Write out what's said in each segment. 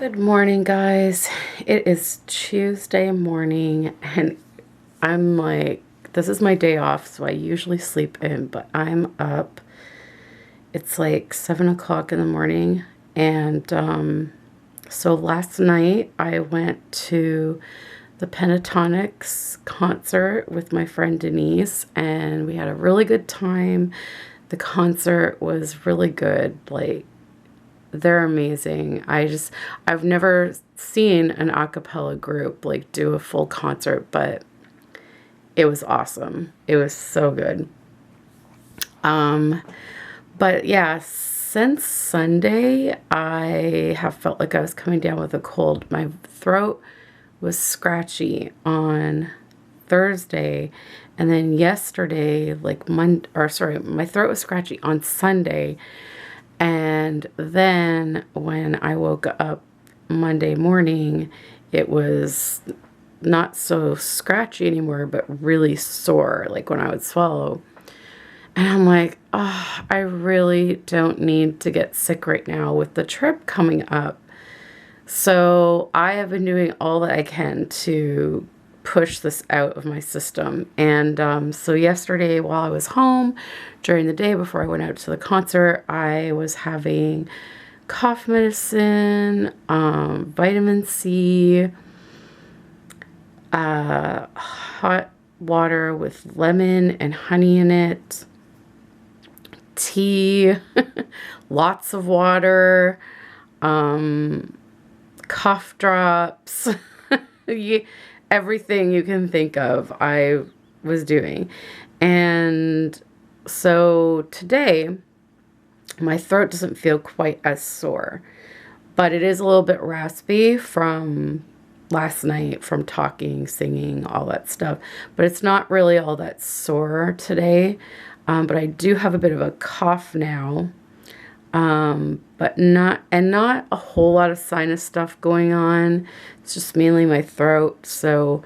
Good morning, guys. It is Tuesday morning, and I'm like, this is my day off, so I usually sleep in, but I'm up. It's like 7 o'clock in the morning, and so last night I went to the Pentatonics concert with my friend Denise, and we had a really good time. The concert was really good. Like, they're amazing. I've never seen an a cappella group like do a full concert, but it was awesome. It was so good. Um, but yeah, since Sunday, I have felt like I was coming down with a cold. My throat was scratchy on Thursday, and then yesterday, like my throat was scratchy on Sunday. And then when I woke up Monday morning, it was not so scratchy anymore, but really sore, like when I would swallow. And I'm like, oh, I really don't need to get sick right now with the trip coming up. So I have been doing all that I can to push this out of my system. And so yesterday, while I was home during the day before I went out to the concert, I was having cough medicine, vitamin C, hot water with lemon and honey in it, tea, lots of water, cough drops, everything you can think of I was doing. And so today, my throat doesn't feel quite as sore, but it is a little bit raspy from last night from talking, singing, all that stuff. But it's not really all that sore today. But I do have a bit of a cough now. But not a whole lot of sinus stuff going on. It's just mainly my throat. So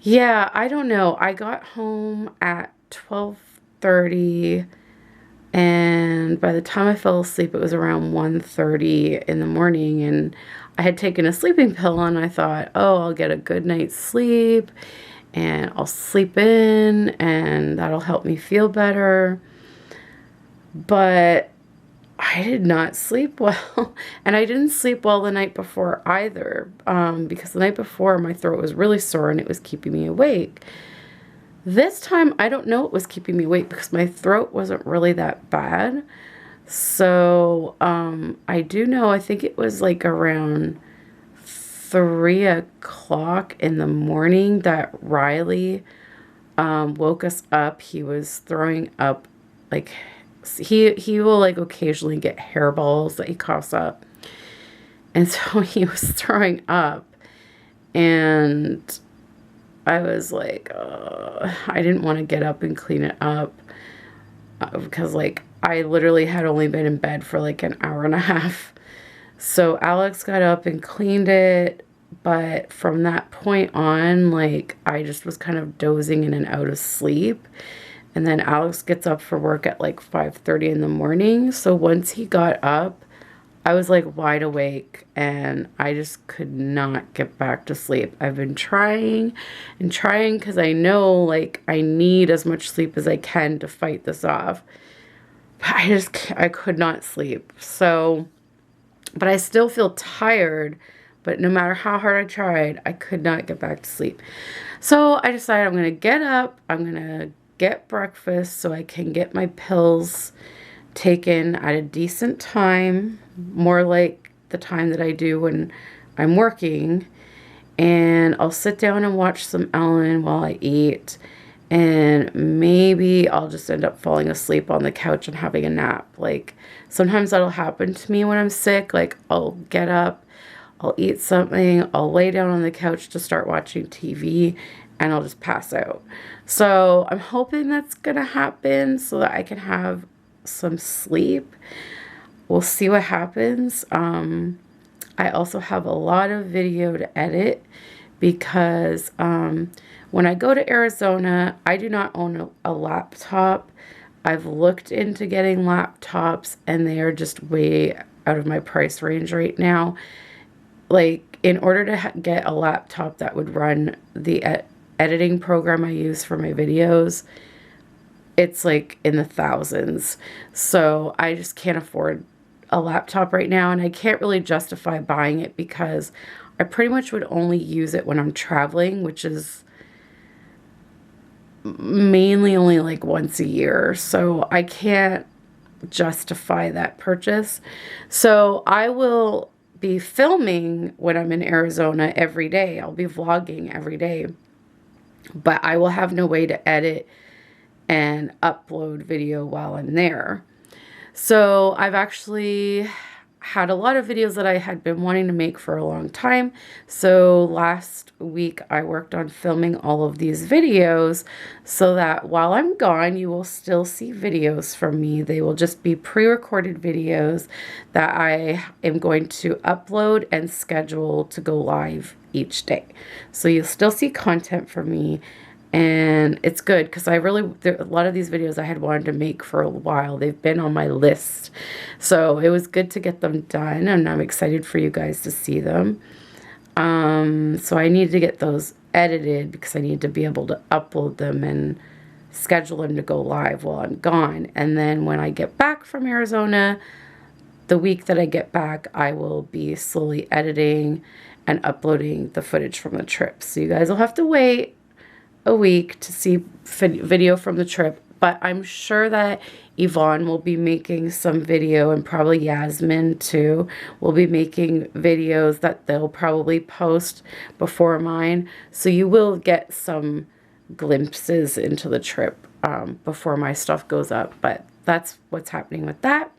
yeah, I don't know. I got home at 12:30, and by the time I fell asleep, it was around 1:30 in the morning, and I had taken a sleeping pill, and I thought, oh, I'll get a good night's sleep, and I'll sleep in, and that'll help me feel better. But I did not sleep well, and I didn't sleep well the night before either, because the night before my throat was really sore and it was keeping me awake. This time, I don't know what was keeping me awake because my throat wasn't really that bad. So I do know, I think it was like around 3 o'clock in the morning that Riley woke us up. He was throwing up, like, he will like occasionally get hairballs that he coughs up, and so he was throwing up, and I was like, I didn't want to get up and clean it up because like I literally had only been in bed for like an hour and a half. So Alex got up and cleaned it, but from that point on, like, I just was kind of dozing in and out of sleep. And then Alex gets up for work at like 5:30 in the morning. So once he got up, I was like wide awake and I just could not get back to sleep. I've been trying and trying because I know like I need as much sleep as I can to fight this off. But I could not sleep. So, but I still feel tired. But no matter how hard I tried, I could not get back to sleep. So I decided I'm going to get up. I'm going to get breakfast so I can get my pills taken at a decent time, more like the time that I do when I'm working. And I'll sit down and watch some Ellen while I eat. And maybe I'll just end up falling asleep on the couch and having a nap. Like, sometimes that'll happen to me when I'm sick. Like, I'll get up, I'll eat something, I'll lay down on the couch to start watching TV, and I'll just pass out. So I'm hoping that's going to happen so that I can have some sleep. We'll see what happens. I also have a lot of video to edit because when I go to Arizona, I do not own a laptop. I've looked into getting laptops and they are just way out of my price range right now. like, in order to get a laptop that would run the editing program I use for my videos, it's like in the thousands. So I just can't afford a laptop right now, and I can't really justify buying it because I pretty much would only use it when I'm traveling, which is mainly only like once a year. So I can't justify that purchase. So I will be filming when I'm in Arizona every day. I'll be vlogging every day, but I will have no way to edit and upload video while I'm there. So I've actually had a lot of videos that I had been wanting to make for a long time. So last week I worked on filming all of these videos so that while I'm gone, you will still see videos from me. They will just be pre-recorded videos that I am going to upload and schedule to go live each day. So you'll still see content from me. And it's good because a lot of these videos I had wanted to make for a while. They've been on my list. So it was good to get them done, and I'm excited for you guys to see them. So I need to get those edited because I need to be able to upload them and schedule them to go live while I'm gone. And then when I get back from Arizona, the week that I get back, I will be slowly editing and uploading the footage from the trip. So you guys will have to wait a week to see video from the trip, but I'm sure that Yvonne will be making some video, and probably Yasmin too will be making videos that they'll probably post before mine. So you will get some glimpses into the trip before my stuff goes up, but that's what's happening with that.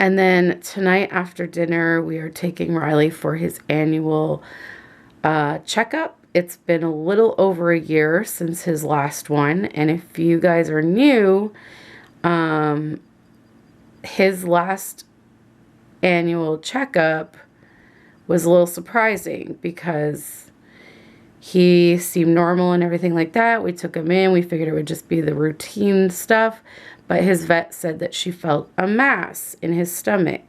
And then tonight after dinner, we are taking Riley for his annual checkup. It's been a little over a year since his last one, and if you guys are new, his last annual checkup was a little surprising because he seemed normal and everything like that. We took him in. We figured it would just be the routine stuff, but his vet said that she felt a mass in his stomach,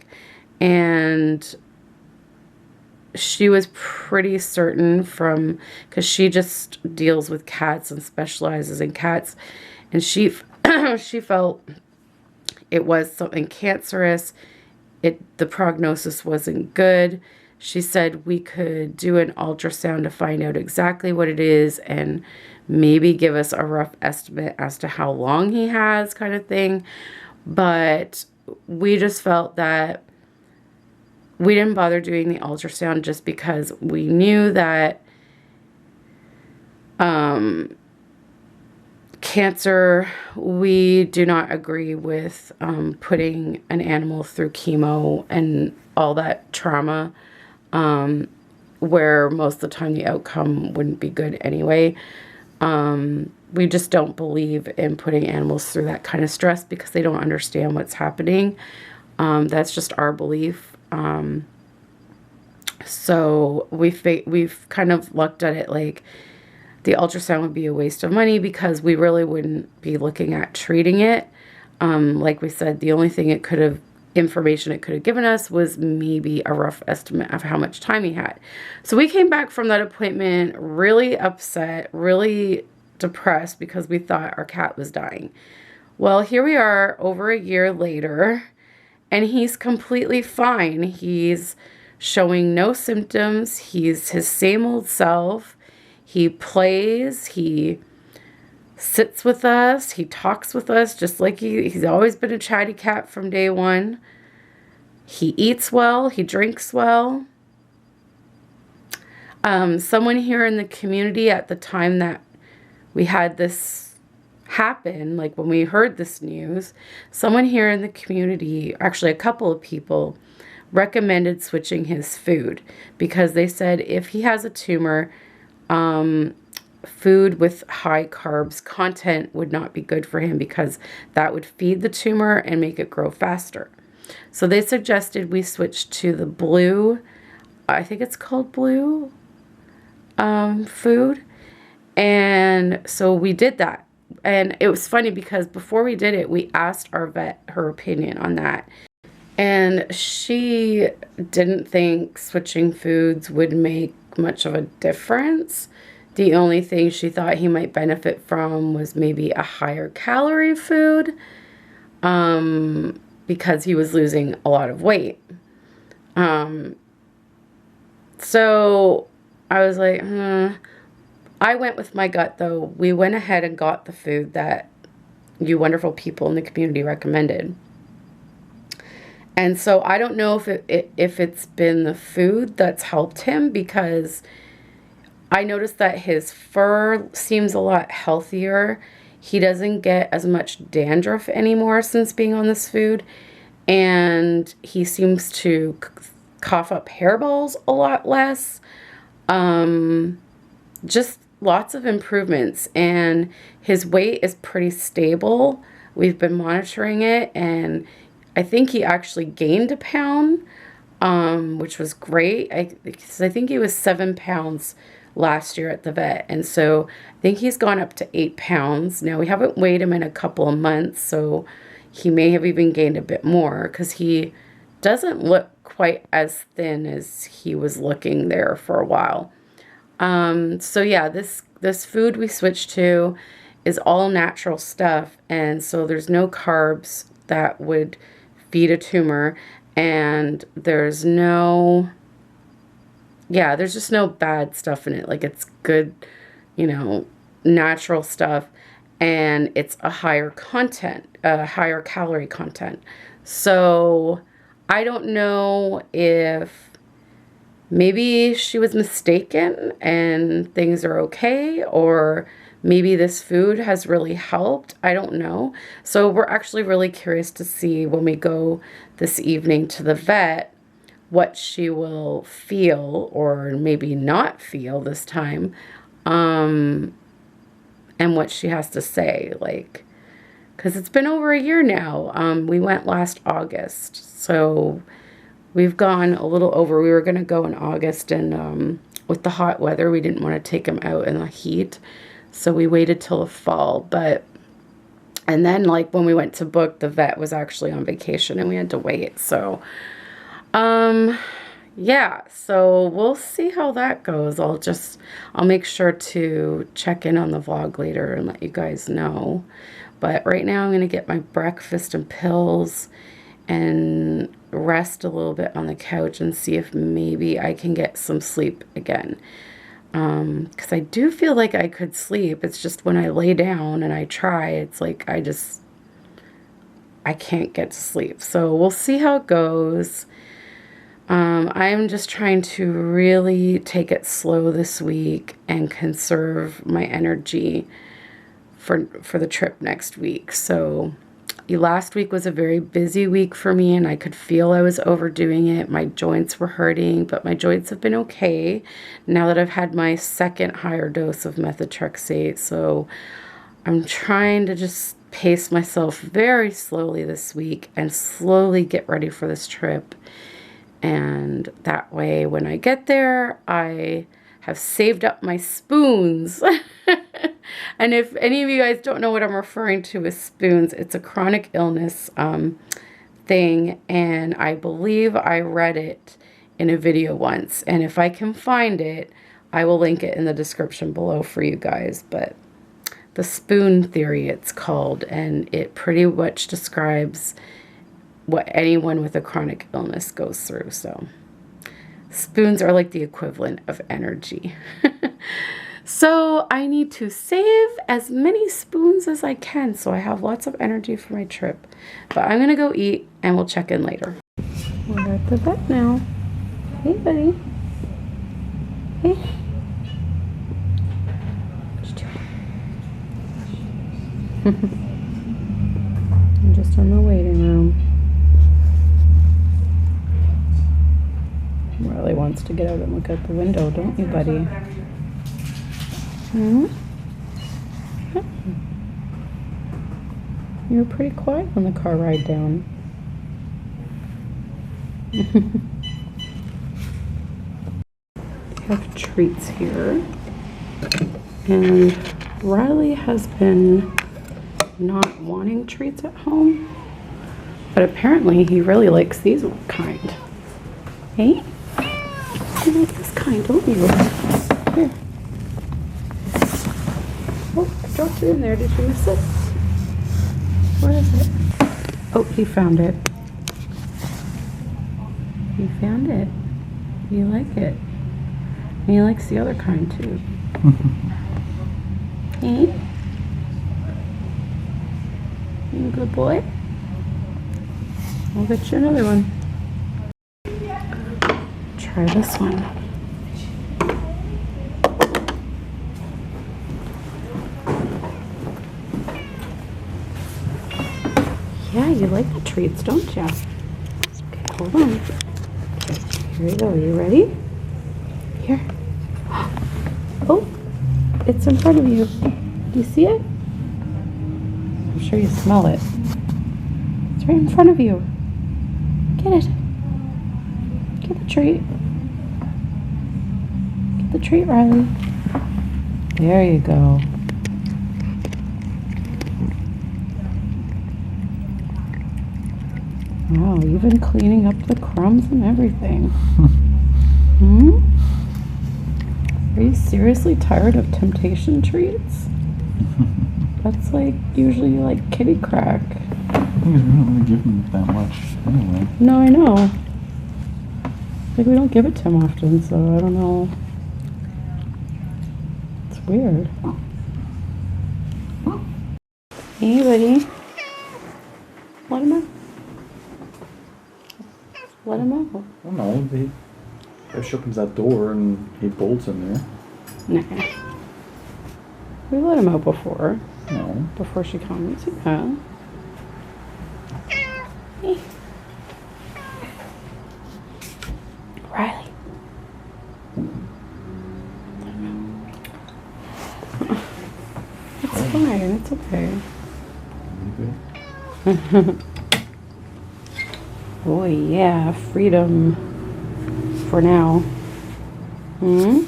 and she was pretty certain because she just deals with cats and specializes in cats, and she felt it was something cancerous. The prognosis wasn't good. She said we could do an ultrasound to find out exactly what it is and maybe give us a rough estimate as to how long he has, kind of thing. But we just felt that we didn't bother doing the ultrasound just because we knew that cancer, we do not agree with putting an animal through chemo and all that trauma, where most of the time the outcome wouldn't be good anyway. We just don't believe in putting animals through that kind of stress because they don't understand what's happening. That's just our belief. So we've kind of looked at it like the ultrasound would be a waste of money because we really wouldn't be looking at treating it. Like we said, the only thing information it could have given us was maybe a rough estimate of how much time he had. So we came back from that appointment really upset, really depressed because we thought our cat was dying. Well, here we are over a year later, and he's completely fine. He's showing no symptoms. He's his same old self. He plays. He sits with us. He talks with us just like he's always been a chatty cat from day one. He eats well. He drinks well. Someone here in the community at the time that we had this happen, like when we heard this news, someone here in the community, actually a couple of people, recommended switching his food because they said if he has a tumor, food with high carbs content would not be good for him because that would feed the tumor and make it grow faster. So they suggested we switch to the blue, I think it's called blue, food. And so we did that. And it was funny because before we did it, we asked our vet her opinion on that. And she didn't think switching foods would make much of a difference. The only thing she thought he might benefit from was maybe a higher calorie food, because he was losing a lot of weight. So I was like, I went with my gut, though. We went ahead and got the food that you wonderful people in the community recommended. And so I don't know if it's been the food that's helped him, because I noticed that his fur seems a lot healthier. He doesn't get as much dandruff anymore since being on this food. And he seems to cough up hairballs a lot less. Just lots of improvements. And his weight is pretty stable. We've been monitoring it, and I think he actually gained a pound, which was great. Because I think he was 7 pounds last year at the vet. And so I think he's gone up to 8 pounds. Now, we haven't weighed him in a couple of months, so he may have even gained a bit more, because he doesn't look quite as thin as he was looking there for a while. So yeah, this food we switched to is all natural stuff. And so there's no carbs that would feed a tumor, and there's no, yeah, there's just no bad stuff in it. Like, it's good, you know, natural stuff, and it's a higher content, a higher calorie content. So I don't know if maybe she was mistaken and things are okay, or maybe this food has really helped. I don't know. So we're actually really curious to see when we go this evening to the vet what she will feel, or maybe not feel this time, and what she has to say. Like, because it's been over a year now. We went last August, so we've gone a little over. We were going to go in August, and with the hot weather, we didn't want to take him out in the heat. So we waited till the fall. And then, like, when we went to book, the vet was actually on vacation and we had to wait. So, yeah, so we'll see how that goes. I'll make sure to check in on the vlog later and let you guys know. But right now I'm going to get my breakfast and pills and rest a little bit on the couch and see if maybe I can get some sleep again. Because I do feel like I could sleep. It's just when I lay down and I try, it's like I can't get to sleep. So we'll see how it goes. I am just trying to really take it slow this week and conserve my energy for the trip next week. So last week was a very busy week for me, and I could feel I was overdoing it. My joints were hurting, but my joints have been okay now that I've had my second higher dose of methotrexate. So I'm trying to just pace myself very slowly this week and slowly get ready for this trip. And that way, when I get there, I have saved up my spoons. And if any of you guys don't know what I'm referring to with spoons, it's a chronic illness thing. And I believe I read it in a video once. And if I can find it, I will link it in the description below for you guys. But the spoon theory, it's called. And it pretty much describes what anyone with a chronic illness goes through. So spoons are like the equivalent of energy. So I need to save as many spoons as I can so I have lots of energy for my trip. But I'm going to go eat and we'll check in later. We're at the vet now. Hey, buddy. Hey. What you doing? I'm just in the waiting room. Really wants to get out and look out the window, don't you, buddy? You were pretty quiet on the car ride down. We have treats here. And Riley has been not wanting treats at home. But apparently he really likes these kind. Hey? You like this kind, don't you? Here. Oh, I dropped it in there. Did you miss it? Where is it? Oh, he found it. He found it. You like it. And he likes the other kind too. Hey? You a good boy? I'll get you another one. Try this one. Yeah, you like the treats, don't you? Okay, hold on. Okay, here you go. Are you ready? Here. Oh, it's in front of you. Do you see it? I'm sure you smell it. It's right in front of you. Get it. Get the treat. Get the treat, Riley. There you go. Wow, even cleaning up the crumbs and everything. Hmm? Are you seriously tired of temptation treats? That's like usually like kitty crack. I think we don't really give him that much anyway. No, I know. Like we don't give it to him often, so I don't know. It's weird. Hey, buddy. Let him out. Let him out. I don't know. If she opens that door and he bolts in there. Nah. We let him out before. No. Before she comes, yeah. Hey. Riley. It's fine, it's okay. Oh yeah, freedom for now. Hmm?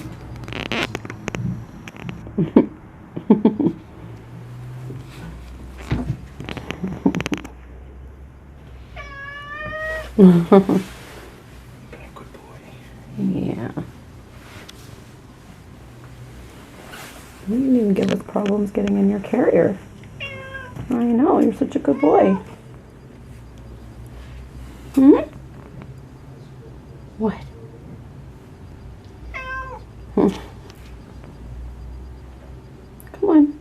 Good boy. Yeah. You didn't even give us problems getting in your carrier. I know, you're such a good boy. Hmm? What? Come on.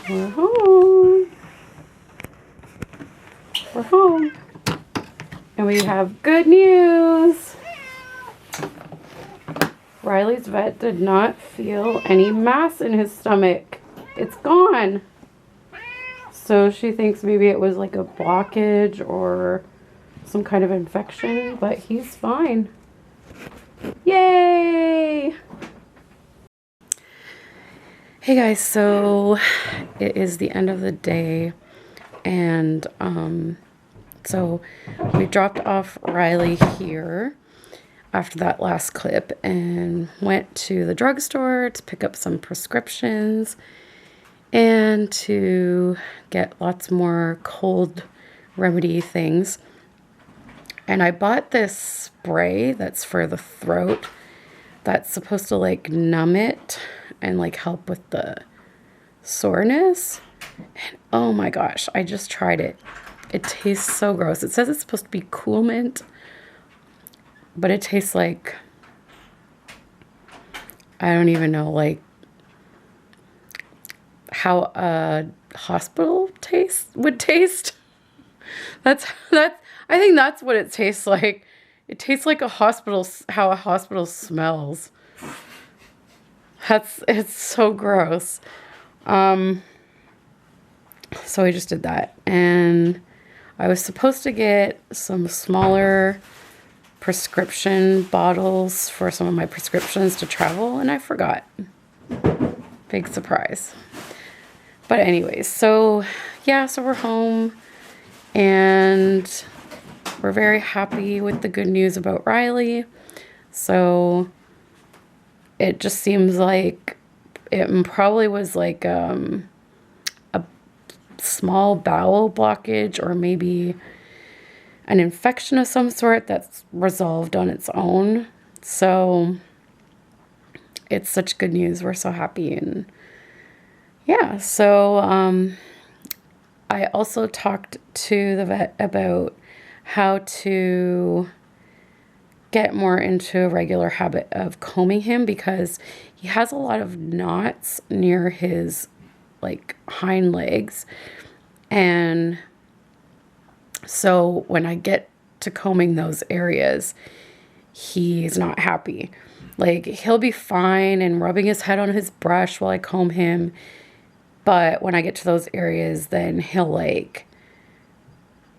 We're home. We're home. And we have good news. Riley's vet did not feel any mass in his stomach. It's gone. So she thinks maybe it was like a blockage or some kind of infection, but he's fine. Yay! Hey guys, so it is the end of the day, and so we dropped off Riley here after that last clip and went to the drugstore to pick up some prescriptions and to get lots more cold remedy things. And I bought this spray that's for the throat that's supposed to like numb it and like help with the soreness. And oh my gosh, I just tried it. It tastes so gross. It says it's supposed to be cool mint, but it tastes like, I don't even know, like how a hospital would taste. That's I think that's what it tastes like. It tastes like how a hospital smells. It's so gross. So I just did that, and I was supposed to get some smaller prescription bottles for some of my prescriptions to travel, and I forgot. Big surprise. But anyways, so yeah, so we're home, and we're very happy with the good news about Riley. So it just seems like it probably was like a small bowel blockage, or maybe an infection of some sort that's resolved on its own. So it's such good news. We're so happy. And yeah, so I also talked to the vet about how to get more into a regular habit of combing him, because he has a lot of knots near his like hind legs. And so when I get to combing those areas, he's not happy. Like, he'll be fine and rubbing his head on his brush while I comb him. But when I get to those areas, then he'll like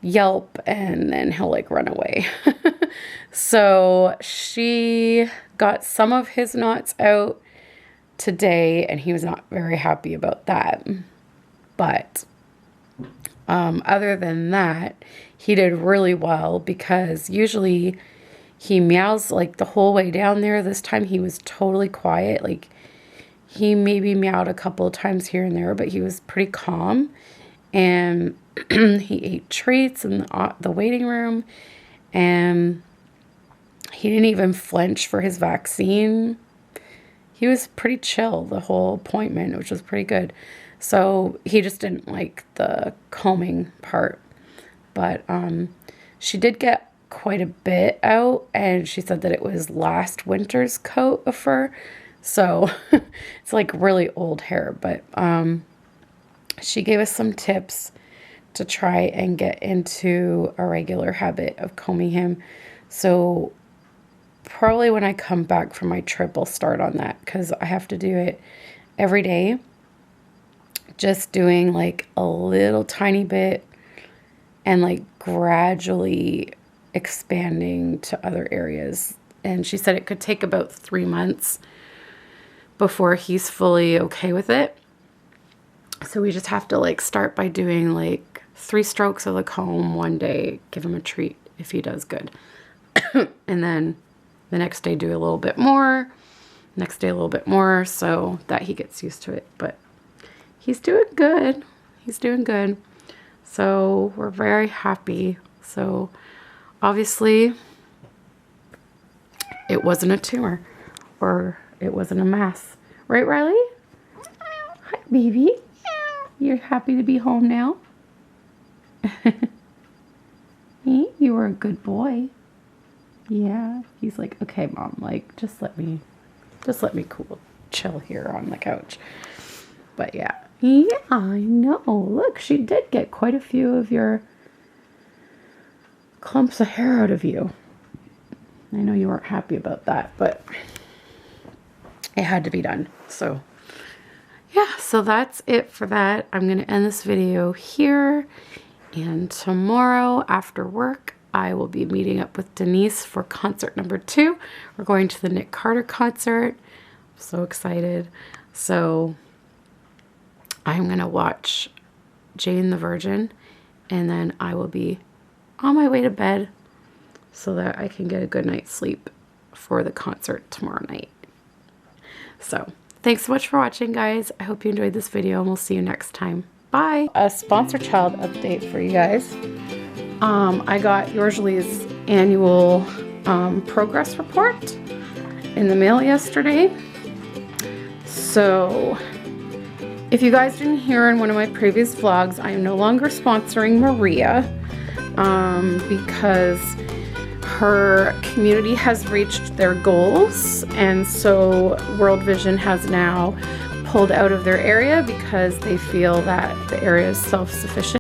yelp and then he'll like run away. So she got some of his knots out today and he was not very happy about that. But other than that, he did really well, because usually he meows like the whole way down there. This time he was totally quiet. Like, he maybe meowed a couple of times here and there, but he was pretty calm. And he ate treats in the waiting room, and he didn't even flinch for his vaccine. He was pretty chill the whole appointment, which was pretty good. So he just didn't like the combing part. But she did get quite a bit out, and she said that it was last winter's coat of fur. So it's like really old hair. But she gave us some tips to try and get into a regular habit of combing him. So probably when I come back from my trip, I'll start on that, because I have to do it every day. Just doing like a little tiny bit and like gradually expanding to other areas. And she said it could take about 3 months before he's fully okay with it. So we just have to like start by doing like 3 strokes of the comb one day, give him a treat if he does good. And then the next day do a little bit more, next day a little bit more, so that he gets used to it. But he's doing good. He's doing good. So we're very happy. So obviously it wasn't a tumor, or it wasn't a mass. Right, Riley? Hi, baby. You're happy to be home now? You were a good boy. Yeah. He's like, okay, Mom, like, just let me chill here on the couch. But yeah. Yeah, I know. Look, she did get quite a few of your clumps of hair out of you. I know you weren't happy about that, but it had to be done. So yeah, so that's it for that. I'm going to end this video here. And tomorrow after work, I will be meeting up with Denise for concert number 2. We're going to the Nick Carter concert. I'm so excited. So I'm going to watch Jane the Virgin, and then I will be on my way to bed so that I can get a good night's sleep for the concert tomorrow night. So thanks so much for watching, guys. I hope you enjoyed this video, and we'll see you next time. Bye. A sponsor child update for you guys. I got Yorsley's annual progress report in the mail yesterday. So if you guys didn't hear in one of my previous vlogs, I am no longer sponsoring Maria because her community has reached their goals, and so World Vision has now pulled out of their area because they feel that the area is self-sufficient.